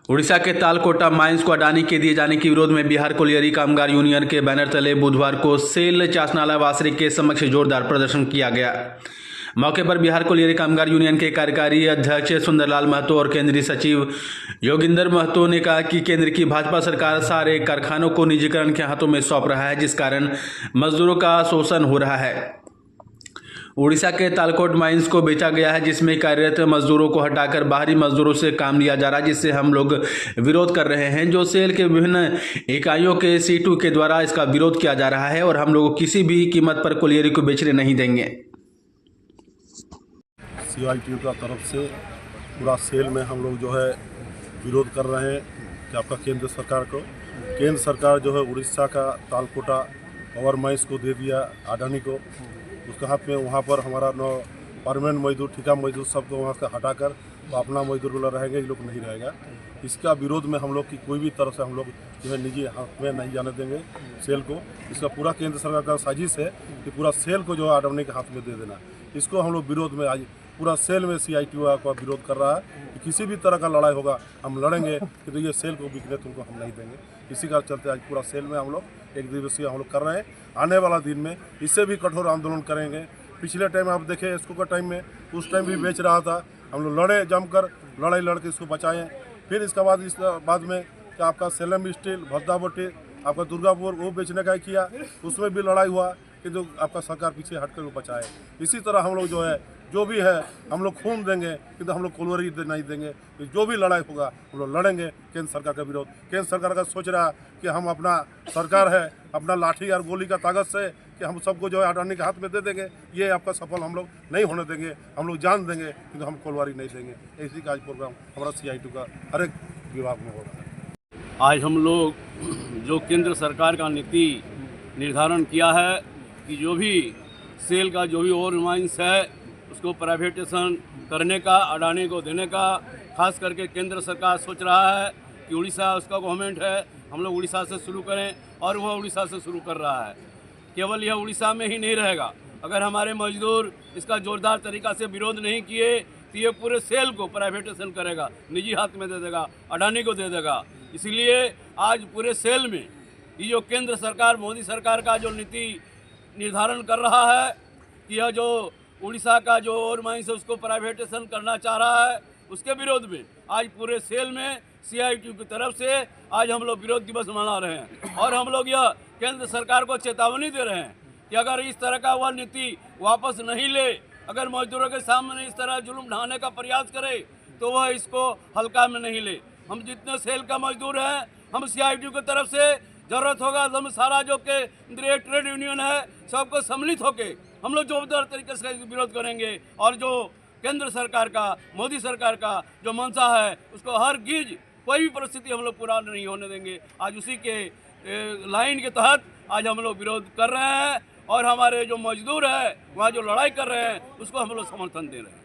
उड़ीसा के तालकोटा माइंस को अडानी के दिए जाने के विरोध में बिहार कोलियरी कामगार यूनियन के बैनर तले बुधवार को सेल चासनाला वासरी के समक्ष जोरदार प्रदर्शन किया गया। मौके पर बिहार कोलियरी कामगार यूनियन के कार्यकारी अध्यक्ष सुंदरलाल महतो और केंद्रीय सचिव योगिंदर महतो ने कहा कि केंद्र की भाजपा सरकार सारे कारखानों को निजीकरण के हाथों में सौंप रहा है, जिस कारण मजदूरों का शोषण हो रहा है। उड़ीसा के तालकोट माइंस को बेचा गया है, जिसमें कार्यरत मजदूरों को हटाकर बाहरी मजदूरों से काम लिया जा रहा है, जिससे हम लोग विरोध कर रहे हैं। जो सेल के विभिन्न इकाइयों के C2 के द्वारा इसका विरोध किया जा रहा है और हम लोग किसी भी कीमत पर कोलियरी को बेचने नहीं देंगे। CITU का तरफ से पूरा सेल में हम लोग जो है विरोध कर रहे हैं कि आपका केंद्र सरकार जो है उड़ीसा का तालकोटा पावर माइंस को दे दिया अडानी को। उसके हाथ में वहाँ पर हमारा न परमानेंट मजदूर, ठेका मजदूर सबको वहाँ से हटाकर वो अपना मजदूर वाला रहेंगे, ये लोग नहीं रहेगा। इसका विरोध में हम लोग की कोई भी तरह से हम लोग जो है निजी हाथ में नहीं जाने देंगे सेल को। इसका पूरा केंद्र सरकार का साजिश है कि पूरा सेल को जो है अडानी के हाथ में दे देना। इसको हम लोग विरोध में आज पूरा सेल में CITU का विरोध कर रहा है कि किसी भी तरह का लड़ाई होगा हम लड़ेंगे कि तो ये सेल को बिकने तुमको हम नहीं देंगे। इसी का चलते आज पूरा सेल में हम लोग एक दिवसीय हम लोग कर रहे हैं। आने वाला दिन में इससे भी कठोर आंदोलन करेंगे। पिछले टाइम आप देखें इसको का टाइम में उस टाइम भी बेच रहा था, हम लोग लड़े जमकर, लड़ाई लड़के इसको बचाएं। फिर इसके बाद इस बाद में क्या आपका सेलम स्टील, भद्दावटी, आपका दुर्गापुर वो बेचने का किया, उसमें भी लड़ाई हुआ कि जो आपका सरकार पीछे हटकर वो बचाए। इसी तरह हम लोग जो है जो भी है हम लोग खून देंगे, किंतु हम लोग कोलियरी नहीं देंगे। जो भी लड़ाई होगा हम लोग लड़ेंगे केंद्र सरकार का विरोध। केंद्र सरकार का सोच रहा कि हम अपना सरकार है, अपना लाठी और गोली का ताकत से कि हम सबको जो है अडानी के हाथ में दे देंगे, ये आपका सफल हम लोग नहीं होने देंगे। हम लोग जान देंगे किंतु हम कोलियरी नहीं देंगे। इसी का आज प्रोग्राम हमारा CITU का हर एक विभाग में हो रहा है। आज हम लोग जो केंद्र सरकार का नीति निर्धारण किया है कि जो भी सेल का जो भी ओवर माइंस है उसको प्राइवेटाइजेशन करने का, अडानी को देने का, खास करके केंद्र सरकार सोच रहा है कि उड़ीसा उसका गवर्नमेंट है, हम लोग उड़ीसा से शुरू करें और वह उड़ीसा से शुरू कर रहा है। केवल यह उड़ीसा में ही नहीं रहेगा। अगर हमारे मजदूर इसका जोरदार तरीक़ा से विरोध नहीं किए तो ये पूरे सेल को प्राइवेटाइजेशन करेगा, निजी हाथ में दे देगा, अडानी को दे देगा। इसलिए आज पूरे सेल में ये जो केंद्र सरकार, मोदी सरकार का जो नीति निर्धारण कर रहा है कि यह जो उड़ीसा का जो ओवर माइंस है उसको प्राइवेटाइजेशन करना चाह रहा है, उसके विरोध में आज पूरे सेल में CITU की तरफ से आज हम लोग विरोध दिवस मना रहे हैं। और हम लोग यह केंद्र सरकार को चेतावनी दे रहे हैं कि अगर इस तरह का वह नीति वापस नहीं ले, अगर मजदूरों के सामने इस तरह जुल्म ढाने का प्रयास करे तो वह इसको हल्का में नहीं ले। हम जितने सेल का मजदूर हैं, हम CITU की तरफ से जरूरत होगा तो हम सारा जो केंद्रीय ट्रेड यूनियन है सबको सम्मिलित होकर हम लोग जोरदार तरीके से विरोध करेंगे। और जो केंद्र सरकार का, मोदी सरकार का जो मंशा है उसको हरगिज कोई भी परिस्थिति हम लोग पूरा नहीं होने देंगे। आज उसी के लाइन के तहत आज हम लोग विरोध कर रहे हैं और हमारे जो मजदूर है वहाँ जो लड़ाई कर रहे हैं उसको हम लोग समर्थन दे रहे हैं।